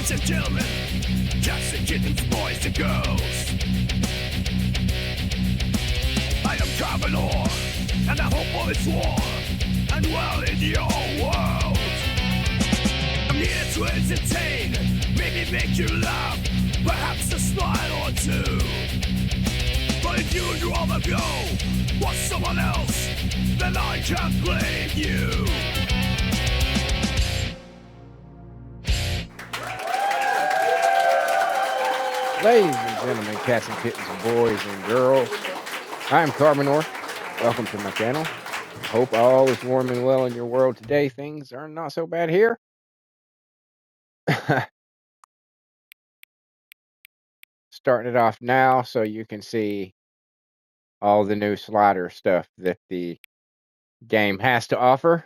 ladies and gentlemen, cats and kittens, boys and girls. I am Commodore, and I hope all is war and well in your world. I'm here to entertain, maybe make you laugh, perhaps a smile or two. But if you'd rather go watch someone else, then I can't blame you. Ladies and gentlemen, cats and kittens, boys and girls, I'm Carbonor. Welcome to my channel. Hope all is warm and well in your world today. Things are not so bad here. Starting it off now so you can see all the new slider stuff that the game has to offer.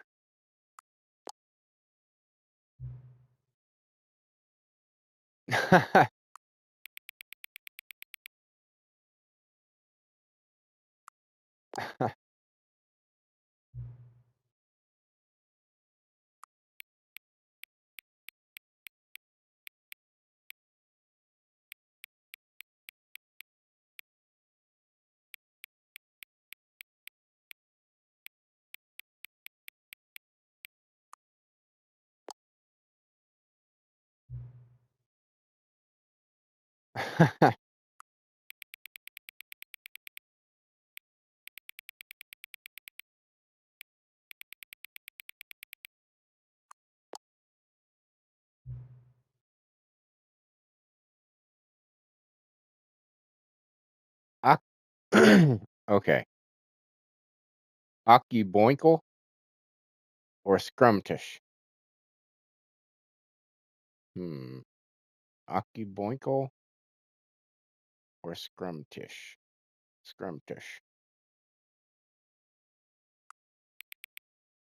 Okay. Occuboinkle or Scrumtish? Occuboinkle or Scrumtish? Scrumtish.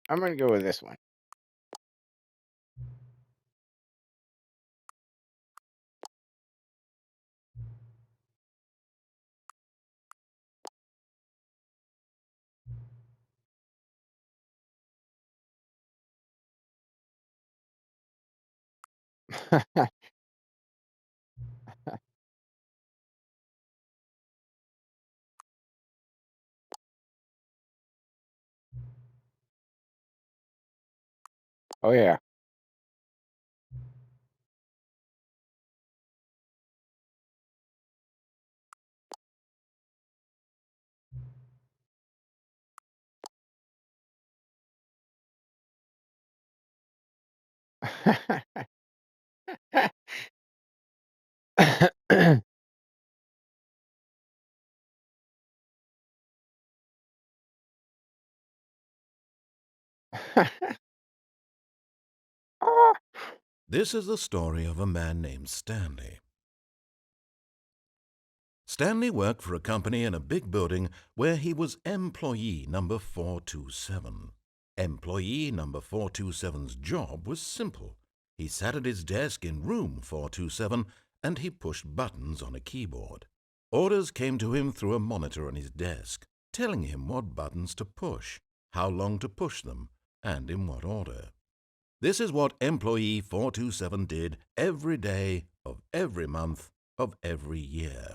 I'm going to go with this one. Oh, yeah. This is the story of a man named Stanley. Stanley worked for a company in a big building where he was employee number 427. Employee number 427's job was simple. He sat at his desk in room 427 and he pushed buttons on a keyboard. Orders came to him through a monitor on his desk, telling him what buttons to push, how long to push them, and in what order. This is what employee 427 did every day of every month of every year.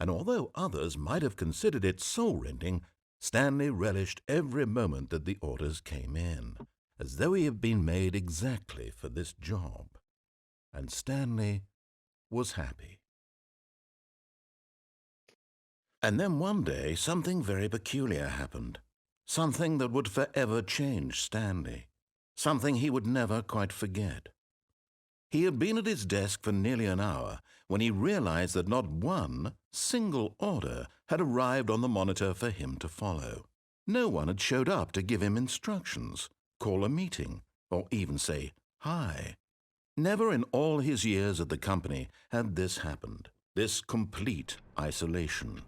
And although others might have considered it soul-rending, Stanley relished every moment that the orders came in, as though he had been made exactly for this job. And Stanley was happy. And then one day, something very peculiar happened. Something that would forever change Stanley. Something he would never quite forget. He had been at his desk for nearly an hour when he realized that not one single order had arrived on the monitor for him to follow. No one had showed up to give him instructions, call a meeting, or even say hi. Never in all his years at the company had this happened, this complete isolation.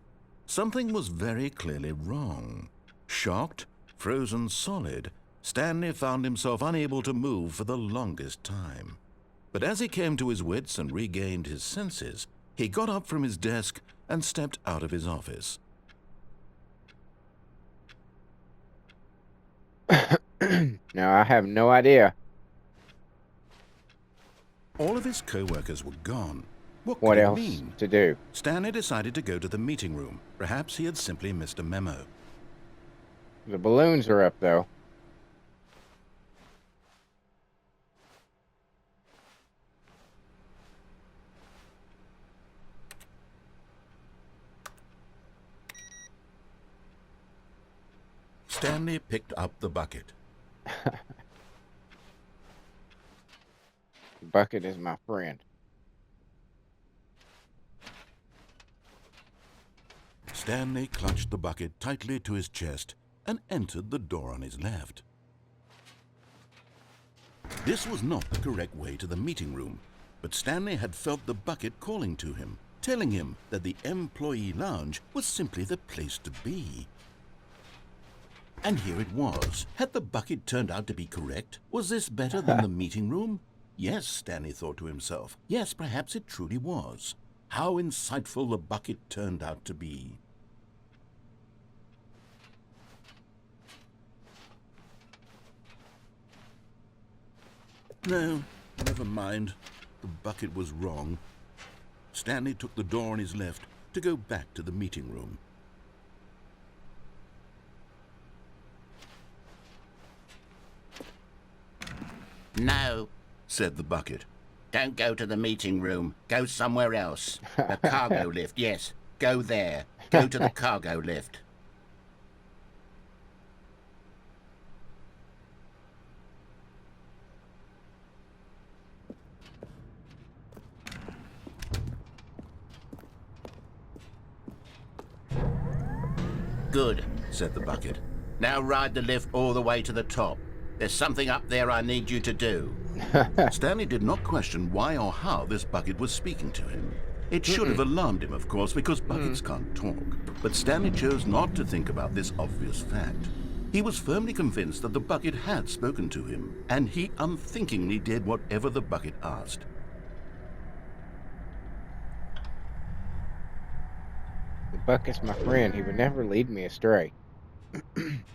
Something was very clearly wrong. Shocked, frozen solid, Stanley found himself unable to move for the longest time. But as he came to his wits and regained his senses, he got up from his desk and stepped out of his office. Now, I have no idea All of his co-workers were gone. What What could it else mean? to do? Stanley decided to go to the meeting room. Perhaps he had simply missed a memo. The balloons are up, though. Stanley picked up the bucket. The bucket is my friend. Stanley clutched the bucket tightly to his chest and entered the door on his left. This was not the correct way to the meeting room, but Stanley had felt the bucket calling to him, telling him that the employee lounge was simply the place to be. And here it was. Had the bucket turned out to be correct? Was this better than the meeting room? Yes, Stanley thought to himself. Yes, perhaps it truly was. How insightful the bucket turned out to be. No, never mind. The bucket was wrong. Stanley took the door on his left to go back to the meeting room. No, Said the bucket. don't go to the meeting room. Go somewhere else. The cargo lift, yes. Go there. Go to the cargo lift. Good, Said the bucket. now ride the lift all the way to the top. There's something up there I need you to do. Stanley did not question why or how this bucket was speaking to him. It should have alarmed him, of course, because buckets can't talk. But Stanley chose not to think about this obvious fact. He was firmly convinced that the bucket had spoken to him, and he unthinkingly did whatever the bucket asked. The bucket's my friend. He would never lead me astray.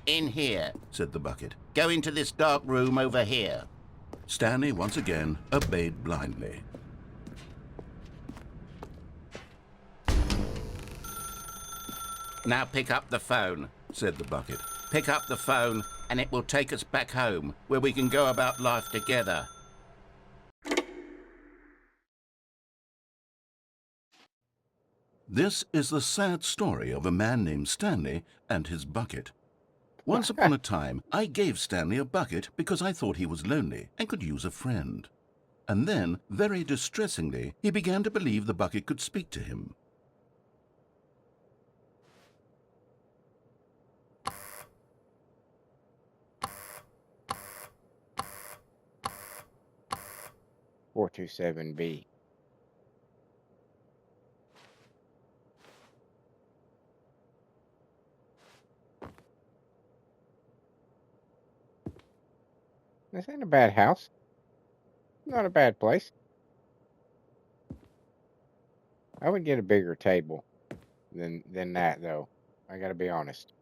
In here. Said the bucket. Go into this dark room over here. Stanley once again obeyed blindly. Now pick up the phone. Said the bucket. Pick up the phone and it will take us back home, where we can go about life together. This is the sad story of a man named Stanley and his bucket. Once upon a time, I gave Stanley a bucket because I thought he was lonely and could use a friend. And then, very distressingly, he began to believe the bucket could speak to him. $427B. This ain't a bad house. Not a bad place. I would get a bigger table than that, though. I gotta be honest.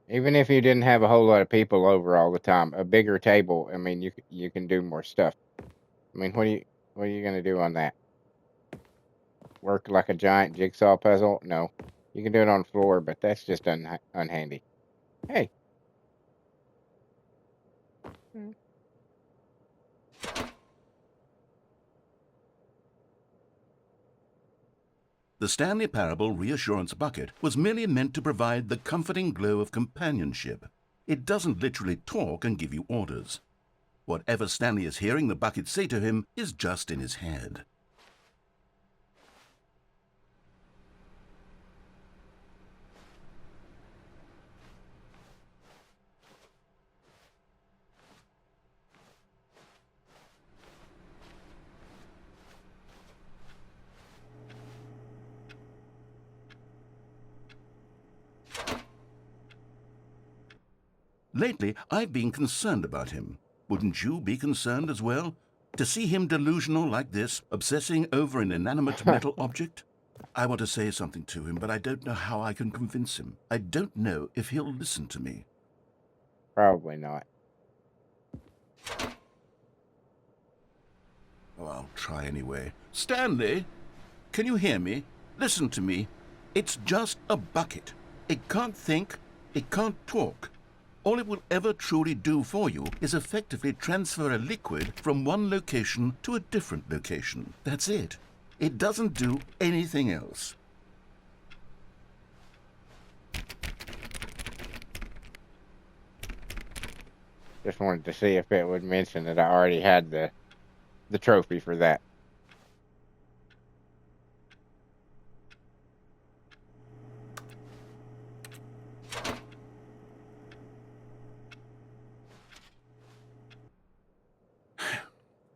Even if you didn't have a whole lot of people over all the time, a bigger table. I mean, you can do more stuff. I mean, what are you gonna do on that? Work like a giant jigsaw puzzle? No, you can do it on the floor, but that's just unhandy. Hey. The Stanley Parable Reassurance Bucket was merely meant to provide the comforting glow of companionship. It doesn't literally talk and give you orders. Whatever Stanley is hearing the bucket say to him is just in his head. Lately, I've been concerned about him. Wouldn't you be concerned as well? To see him delusional like this, obsessing over an inanimate metal object? I want to say something to him, but I don't know how I can convince him. I don't know if he'll listen to me. Probably not. I'll try anyway. Stanley, can you hear me? Listen to me. It's just a bucket. It can't think, it can't talk. All it will ever truly do for you is effectively transfer a liquid from one location to a different location. That's it. It doesn't do anything else. Just wanted to see if it would mention that I already had the trophy for that.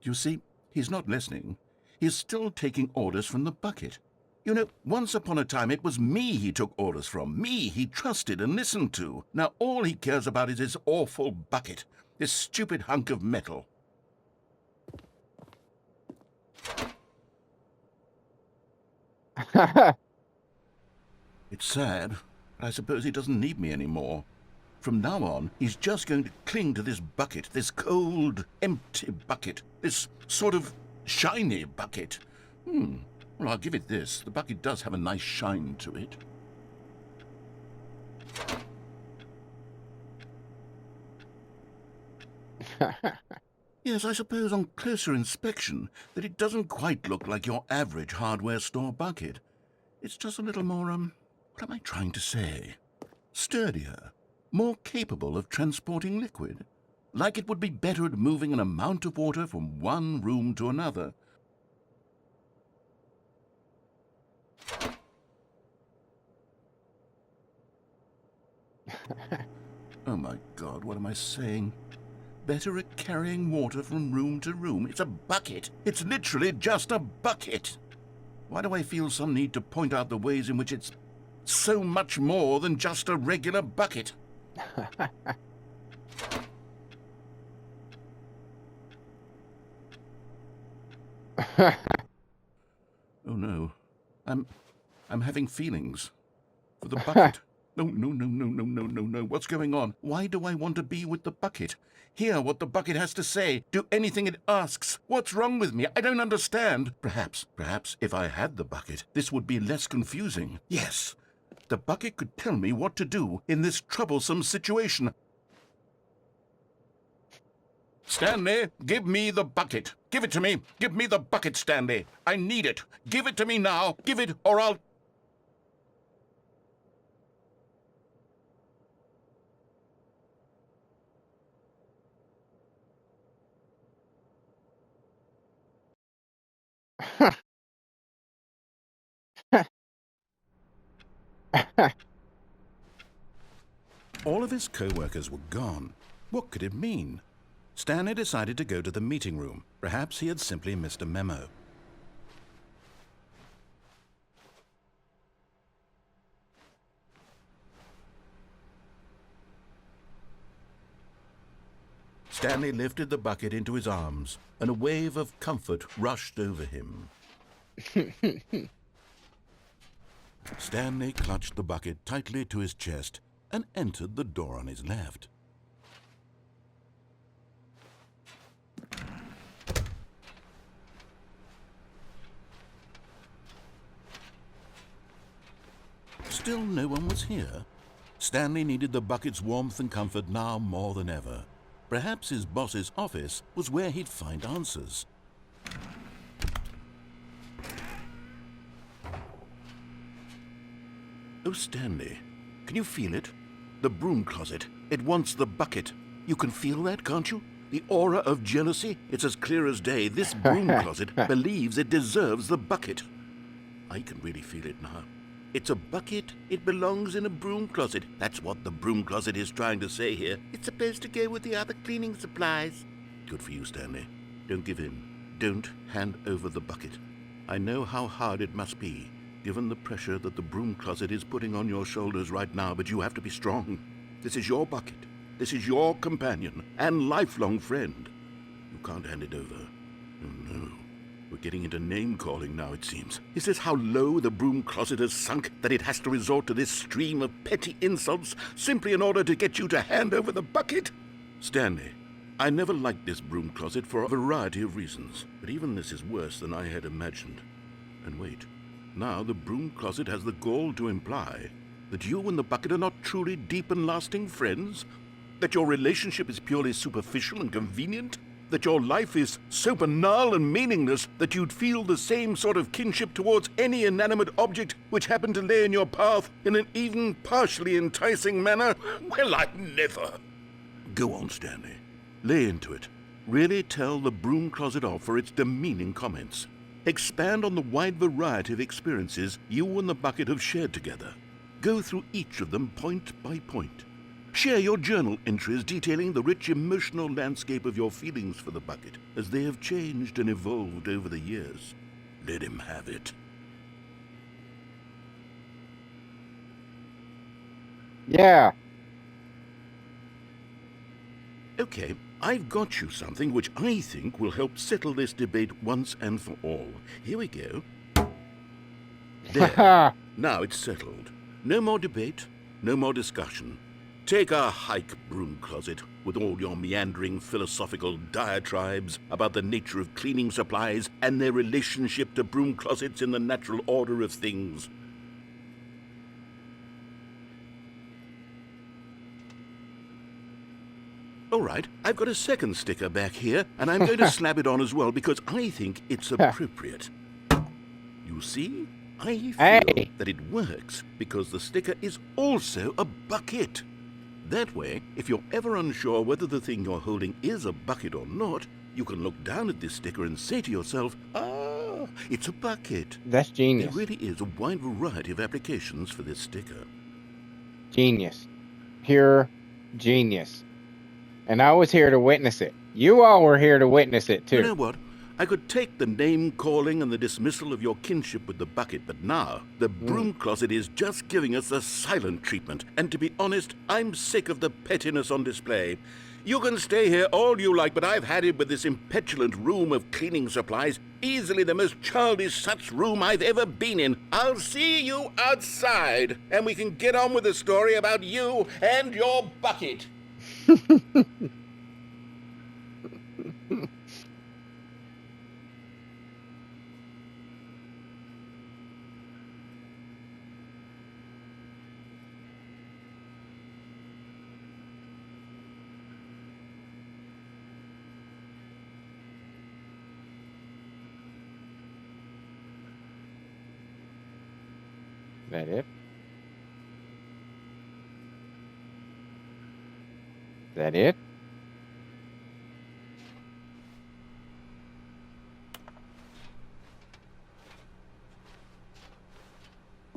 You see, he's not listening. He's still taking orders from the bucket. You know, once upon a time it was me he took orders from, me he trusted and listened to. Now all he cares about is his awful bucket, this stupid hunk of metal. It's sad, but I suppose he doesn't need me anymore. From now on, he's just going to cling to this bucket, this cold, empty bucket, this sort of shiny bucket. Well, I'll give it this. The bucket does have a nice shine to it. Yes, I suppose on closer inspection that it doesn't quite look like your average hardware store bucket. It's just a little more, what am I trying to say? Sturdier, more capable of transporting liquid. Like it would be better at moving an amount of water from one room to another. Oh my God, what am I saying? Better at carrying water from room to room. It's a bucket. It's literally just a bucket. Why do I feel some need to point out the ways in which it's so much more than just a regular bucket? Oh no. I'm having feelings for the bucket. No. What's going on? Why do I want to be with the bucket? Hear what the bucket has to say. Do anything it asks. What's wrong with me? I don't understand. Perhaps, if I had the bucket, this would be less confusing. Yes, the bucket could tell me what to do in this troublesome situation. Stanley, give me the bucket. Give it to me. Give me the bucket, Stanley. I need it. Give it to me now. Give it, or I'll... All of his co-workers were gone. What could it mean? Stanley decided to go to the meeting room. Perhaps he had simply missed a memo. Stanley lifted the bucket into his arms, and a wave of comfort rushed over him. Stanley clutched the bucket tightly to his chest and entered the door on his left. Still no one was here. Stanley needed the bucket's warmth and comfort now more than ever. Perhaps his boss's office was where he'd find answers. Oh, Stanley, can you feel it? The broom closet. It wants the bucket. You can feel that, can't you? The aura of jealousy. It's as clear as day. This broom closet believes it deserves the bucket. I can really feel it now. It's a bucket. It belongs in a broom closet. That's what the broom closet is trying to say here. It's supposed to go with the other cleaning supplies. Good for you, Stanley. Don't give in. Don't hand over the bucket. I know how hard it must be, given the pressure that the broom closet is putting on your shoulders right now, but you have to be strong. This is your bucket. This is your companion and lifelong friend. You can't hand it over. Oh, no. We're getting into name-calling now, it seems. Is this how low the broom closet has sunk, that it has to resort to this stream of petty insults simply in order to get you to hand over the bucket? Stanley, I never liked this broom closet for a variety of reasons, but even this is worse than I had imagined. And wait, now the broom closet has the gall to imply that you and the bucket are not truly deep and lasting friends? That your relationship is purely superficial and convenient? That your life is so banal and meaningless that you'd feel the same sort of kinship towards any inanimate object which happened to lay in your path in an even partially enticing manner? Well, I'd never. Go on, Stanley. Lay into it. Really tell the broom closet off for its demeaning comments. Expand on the wide variety of experiences you and the bucket have shared together. Go through each of them point by point. Share your journal entries detailing the rich emotional landscape of your feelings for the bucket as they have changed and evolved over the years. Let him have it. Yeah. Okay, I've got you something which I think will help settle this debate once and for all. Here we go. There. Now it's settled. No more debate, no more discussion. Take a hike, broom closet, with all your meandering philosophical diatribes about the nature of cleaning supplies and their relationship to broom closets in the natural order of things. All right, I've got a second sticker back here, and I'm going to slap it on as well because I think it's appropriate. You see? I feel that it works because the sticker is also a bucket. That way, if you're ever unsure whether the thing you're holding is a bucket or not, you can look down at this sticker and say to yourself, ah, it's a bucket. That's genius. There really is a wide variety of applications for this sticker. Genius. Pure genius. And I was here to witness it. You all were here to witness it, too. You know what? I could take the name-calling and the dismissal of your kinship with the bucket, but now the broom closet is just giving us the silent treatment. And to be honest, I'm sick of the pettiness on display. You can stay here all you like, but I've had it with this impetulant room of cleaning supplies. Easily the most childish such room I've ever been in. I'll see you outside, and we can get on with the story about you and your bucket. That it? That it?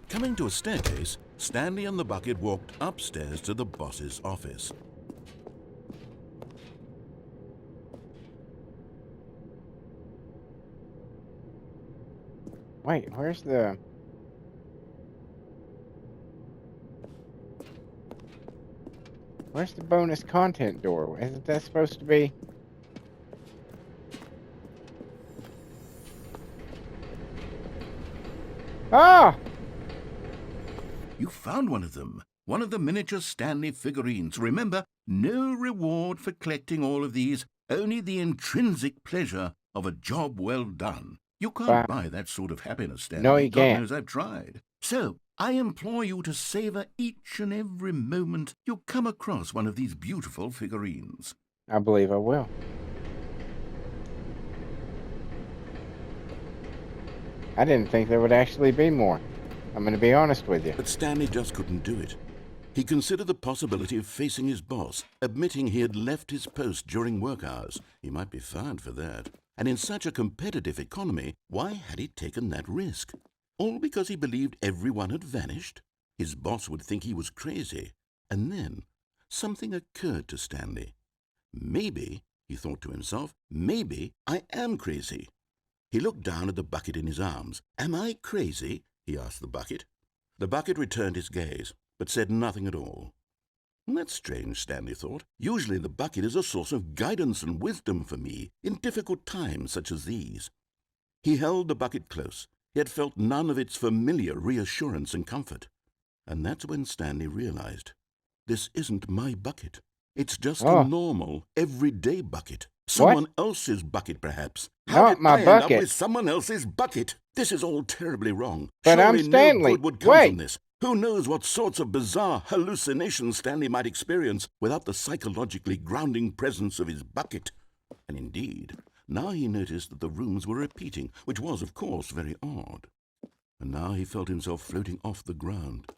Coming to a staircase, Stanley and the bucket walked upstairs to the boss's office. Wait, where's the... Where's the bonus content door? Isn't that supposed to be... Ah! You found one of them. One of the miniature Stanley figurines. Remember, no reward for collecting all of these, only the intrinsic pleasure of a job well done. You can't buy that sort of happiness, Stanley. No, you can't. God knows I've tried. So, I implore you to savor each and every moment you come across one of these beautiful figurines. I believe I will. I didn't think there would actually be more. I'm going to be honest with you. But Stanley just couldn't do it. He considered the possibility of facing his boss, admitting he had left his post during work hours. He might be fired for that. And in such a competitive economy, why had he taken that risk? All because he believed everyone had vanished? His boss would think he was crazy. And then something occurred to Stanley. Maybe, he thought to himself, maybe I am crazy. He looked down at the bucket in his arms. Am I crazy? He asked the bucket. The bucket returned his gaze, but said nothing at all. That's strange, Stanley thought. Usually the bucket is a source of guidance and wisdom for me in difficult times such as these. He held the bucket close, yet felt none of its familiar reassurance and comfort. And that's when Stanley realized, this isn't my bucket. It's just a Oh, normal, everyday bucket. Someone else's bucket, perhaps. How not did my I end up bucket. with someone else's bucket? This is all terribly wrong. But I'm Surely no Stanley. good would come from Wait. this. Who knows what sorts of bizarre hallucinations Stanley might experience without the psychologically grounding presence of his bucket? And indeed, now he noticed that the rooms were repeating, which was, of course, very odd. And now he felt himself floating off the ground.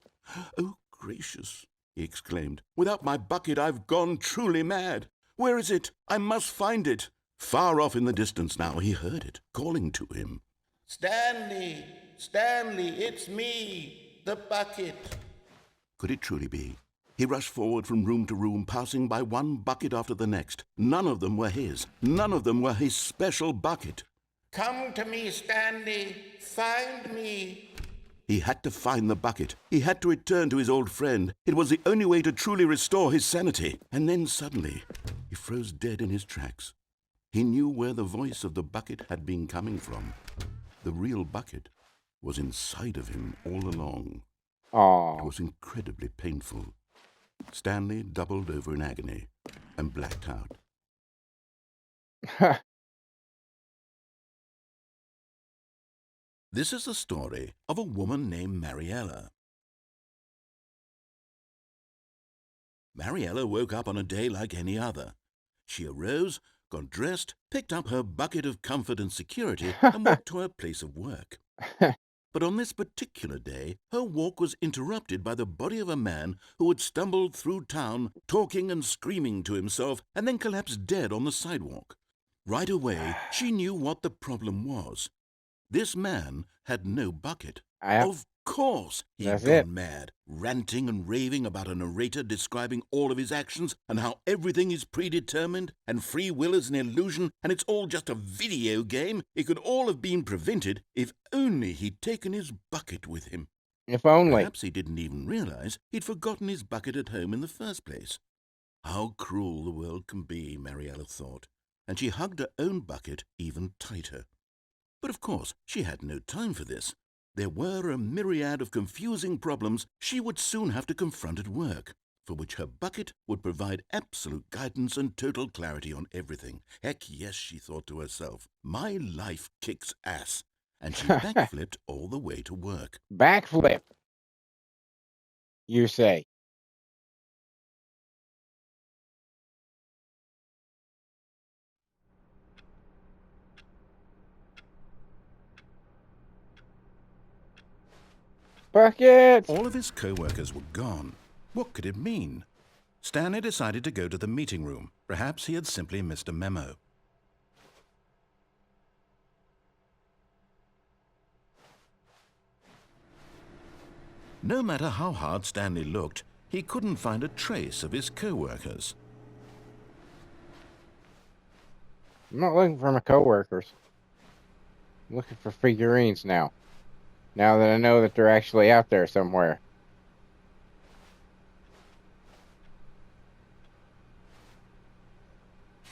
"Oh, gracious!" he exclaimed. "Without my bucket, I've gone truly mad. Where is it? I must find it." Far off in the distance now he heard it, calling to him. "Stanley, Stanley, it's me, the bucket." Could it truly be? He rushed forward from room to room, passing by one bucket after the next. None of them were his. None of them were his special bucket. "Come to me, Stanley, find me." He had to find the bucket. He had to return to his old friend. It was the only way to truly restore his sanity. And then suddenly, he froze dead in his tracks. He knew where the voice of the bucket had been coming from. The real bucket was inside of him all along. It Oh. was incredibly painful. Stanley doubled over in agony and blacked out. This is the story of a woman named Mariella. Mariella woke up on a day like any other. She arose, got dressed, picked up her bucket of comfort and security, and walked to her place of work. But on this particular day, her walk was interrupted by the body of a man who had stumbled through town, talking and screaming to himself, and then collapsed dead on the sidewalk. Right away, she knew what the problem was. This man had no bucket. Of course, he'd That's gone it. mad, ranting and raving about a narrator describing all of his actions and how everything is predetermined and free will is an illusion and it's all just a video game. It could all have been prevented if only he'd taken his bucket with him. If only. Perhaps he didn't even realize he'd forgotten his bucket at home in the first place. How cruel the world can be, Mariella thought, and she hugged her own bucket even tighter. But of course, she had no time for this. There were a myriad of confusing problems she would soon have to confront at work, for which her bucket would provide absolute guidance and total clarity on everything. Heck yes, she thought to herself, my life kicks ass. And she backflipped all the way to work. Backflip, you say? Bucket! All of his co-workers were gone. What could it mean? Stanley decided to go to the meeting room. Perhaps he had simply missed a memo. No matter how hard Stanley looked, he couldn't find a trace of his co-workers. I'm not looking for my coworkers. I'm looking for figurines now. Now that I know that they're actually out there somewhere.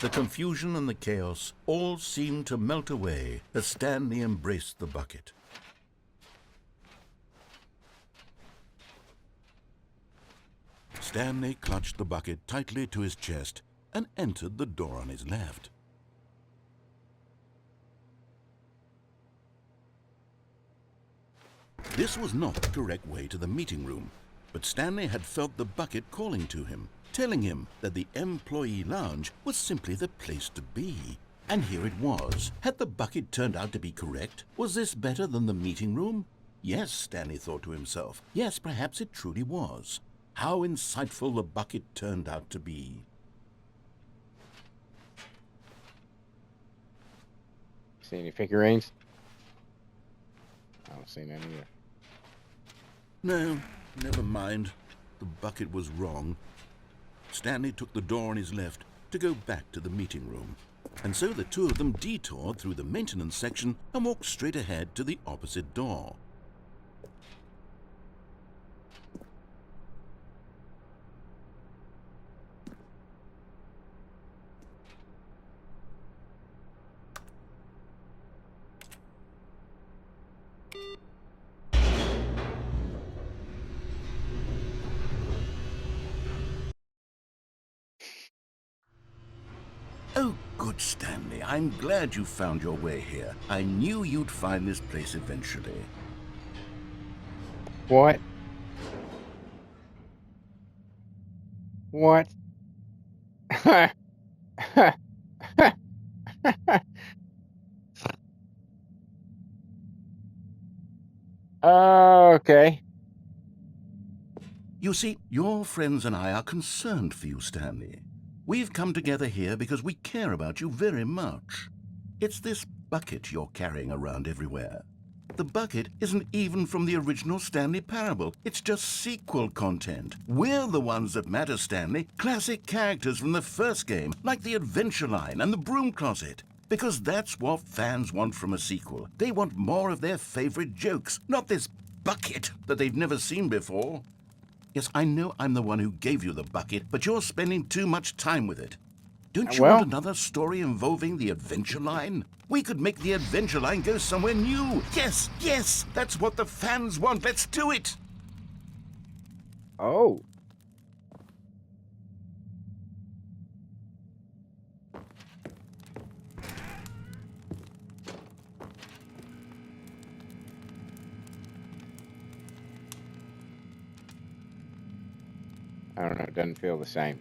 The confusion and the chaos all seemed to melt away as Stanley embraced the bucket. Stanley clutched the bucket tightly to his chest and entered the door on his left. This was not the correct way to the meeting room, but Stanley had felt the bucket calling to him, telling him that the employee lounge was simply the place to be. And here it was. Had the bucket turned out to be correct? Was this better than the meeting room? Yes, Stanley thought to himself. Yes, perhaps it truly was. How insightful the bucket turned out to be. See any figurines? I don't see none either. No, never mind. The bucket was wrong. Stanley took the door on his left to go back to the meeting room. And so the two of them detoured through the maintenance section and walked straight ahead to the opposite door. good, Stanley. I'm glad you found your way here. I knew you'd find this place eventually. What? What? Okay. You see, your friends and I are concerned for you, Stanley. We've come together here because we care about you very much. It's this bucket you're carrying around everywhere. The bucket isn't even from the original Stanley Parable. It's just sequel content. We're the ones that matter, Stanley. Classic characters from the first game, like the Adventure Line and the Broom Closet. Because that's what fans want from a sequel. They want more of their favorite jokes, not this bucket that they've never seen before. Yes, I know I'm the one who gave you the bucket, but you're spending too much time with it. Don't you Well, want another story involving the Adventure Line? We could make the Adventure Line go somewhere new. Yes, yes, that's what the fans want. Let's do it. oh. I don't know, it doesn't feel the same.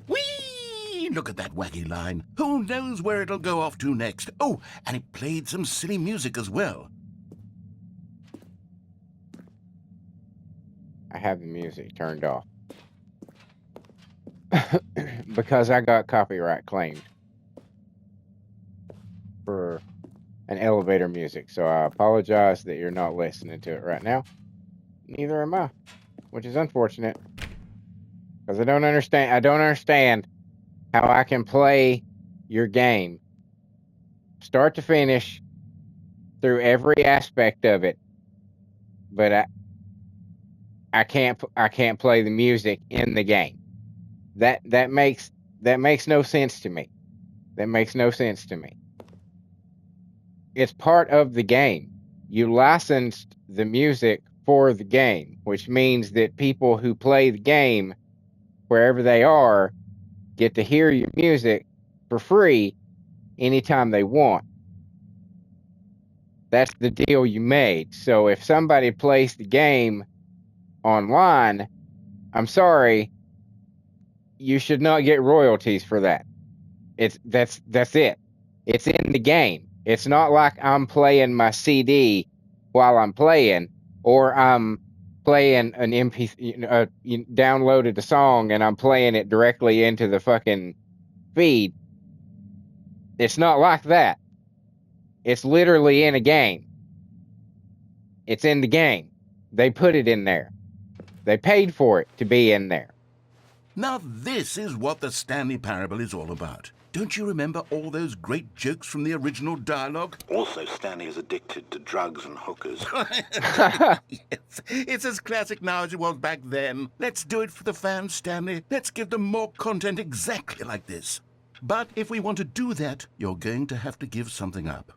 Whee! Look at that wacky line. Who knows where it'll go off to next? Oh, and it played some silly music as well. I have the music turned off. Because I got copyright claimed for an elevator music, so I apologize that you're not listening to it right now. Neither am I, which is unfortunate, because I don't understand how I can play your game start to finish through every aspect of it, but I can't play the music in the game. That makes no sense to me. That makes no sense to me. It's part of the game. You licensed the music for the game, which means that people who play the game, wherever they are, get to hear your music for free anytime they want. That's the deal you made. So if somebody plays the game online, I'm sorry, you should not get royalties for that. That's it. It's in the game. It's not like I'm playing my CD while I'm playing, or I'm playing an MP3, you downloaded a song and I'm playing it directly into the fucking feed. It's not like that. It's literally in a game. It's in the game. They put it in there. They paid for it to be in there. Now this is what the Stanley Parable is all about. Don't you remember all those great jokes from the original dialogue? Also, Stanley is addicted to drugs and hookers. Yes, it's as classic now as it was back then. Let's do it for the fans, Stanley. Let's give them more content exactly like this. But if we want to do that, you're going to have to give something up.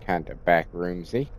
Kind of back roomsy.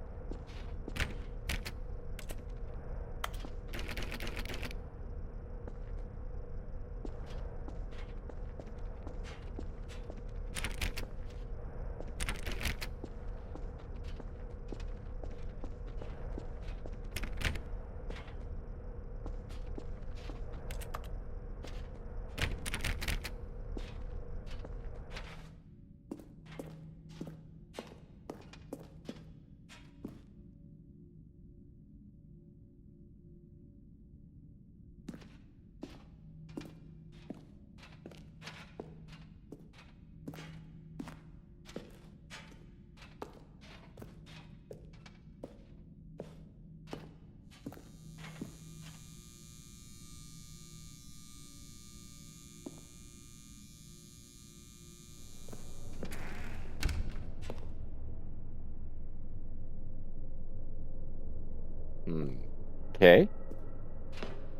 Okay.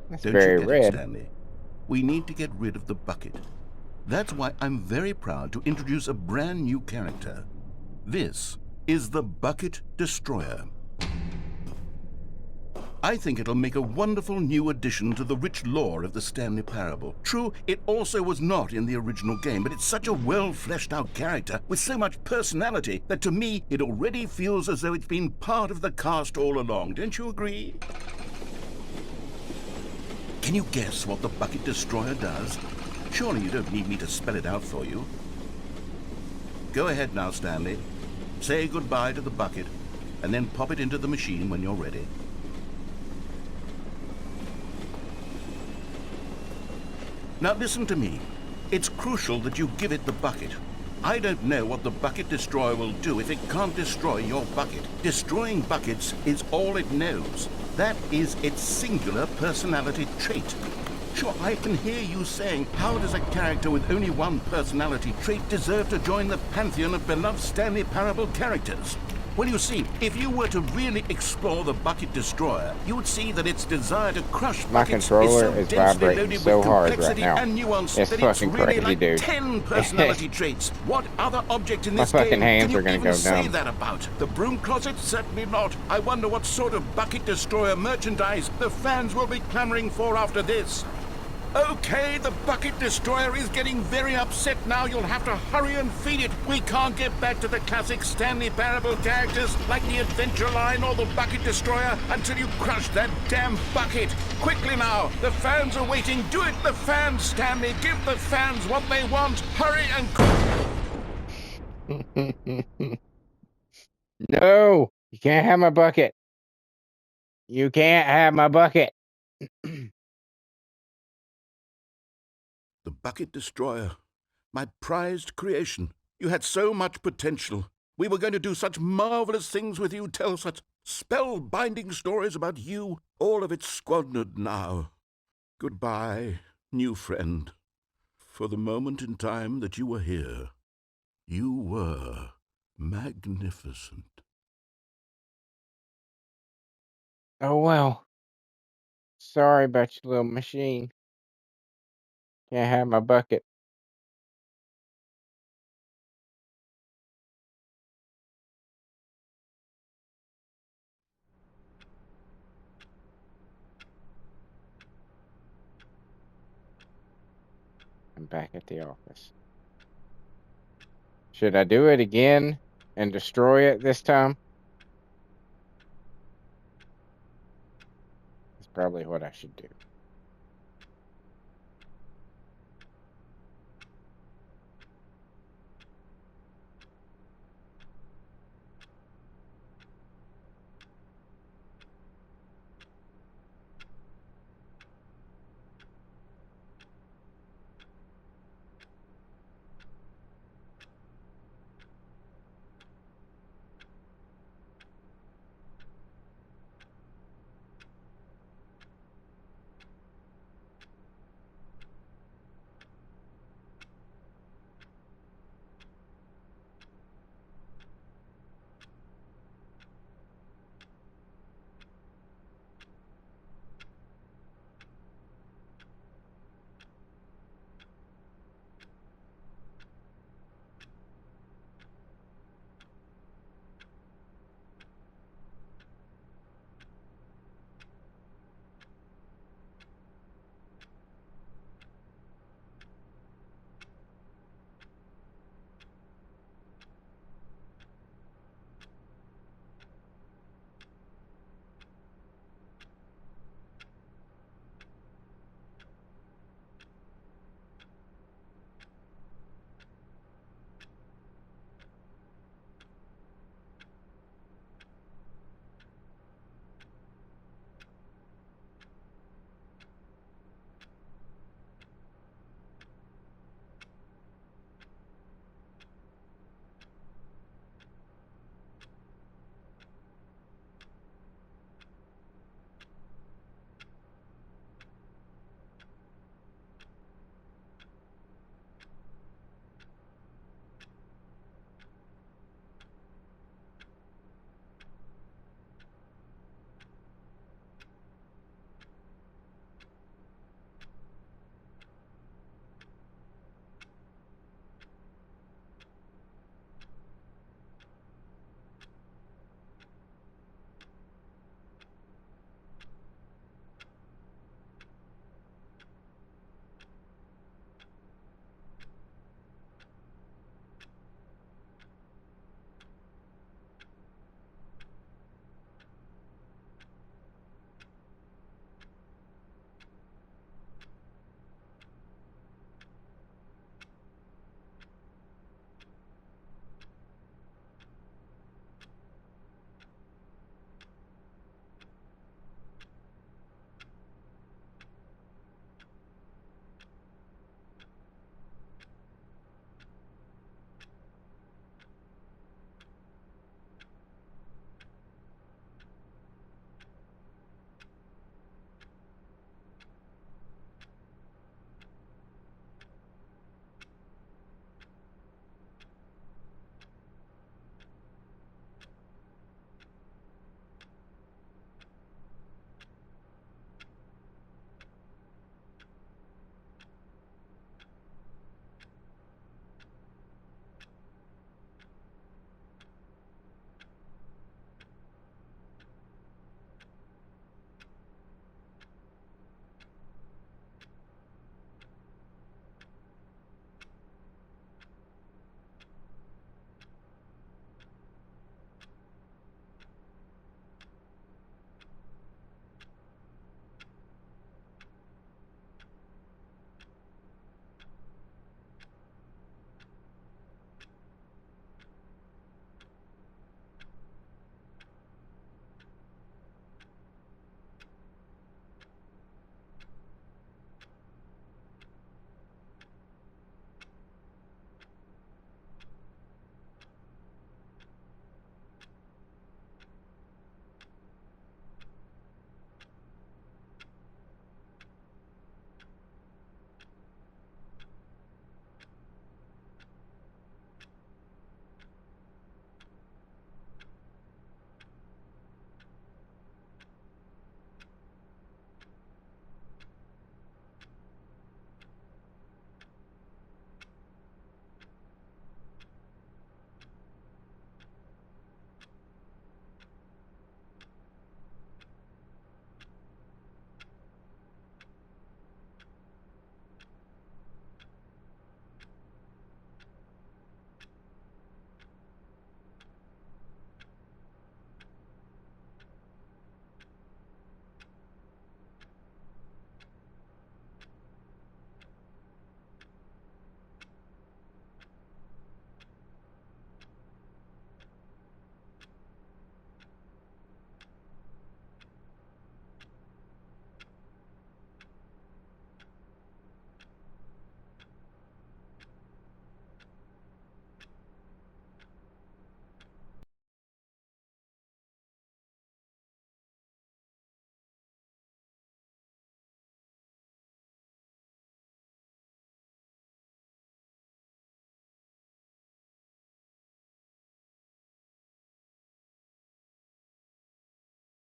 That's Don't very you get it, red. Stanley? We need to get rid of the bucket. That's why I'm very proud to introduce a brand new character. This is the Bucket Destroyer. I think it'll make a wonderful new addition to the rich lore of the Stanley Parable. True, it also was not in the original game, but it's such a well-fleshed-out character with so much personality that to me, it already feels as though it's been part of the cast all along. Don't you agree? Can you guess what the Bucket Destroyer does? Surely you don't need me to spell it out for you. Go ahead now, Stanley. Say goodbye to the bucket, and then pop it into the machine when you're ready. Now listen to me. It's crucial that you give it the bucket. I don't know what the Bucket Destroyer will do if it can't destroy your bucket. Destroying buckets is all it knows. That is its singular personality trait. Sure, I can hear you saying, how does a character with only one personality trait deserve to join the pantheon of beloved Stanley Parable characters? Well, you see, if you were to really explore the Bucket Destroyer, you would see that its desire to crush buckets controller is so is densely vibrating loaded so with hard complexity right now. and nuance It's that it's fucking really crazy, like dude. 10 personality traits. What other object in My this fucking game hands can you are gonna even go say numb. that about? The broom closet? Certainly not. I wonder what sort of Bucket Destroyer merchandise the fans will be clamoring for after this. Okay, the Bucket Destroyer is getting very upset now. You'll have to hurry and feed it. We can't get back to the classic Stanley Parable characters like the Adventure Line or the Bucket Destroyer until you crush that damn bucket. Quickly now, the fans are waiting. Do it, the fans, Stanley. Give the fans what they want. Hurry and... No, you can't have my bucket. You can't have my bucket. The Bucket Destroyer. My prized creation. You had so much potential. We were going to do such marvelous things with you, tell such spell-binding stories about you. All of it squandered now. Goodbye, new friend. For the moment in time that you were here, you were magnificent. Oh well. Sorry about your little machine. Can't have my bucket. I'm back at the office. Should I do it again and destroy it this time? That's probably what I should do.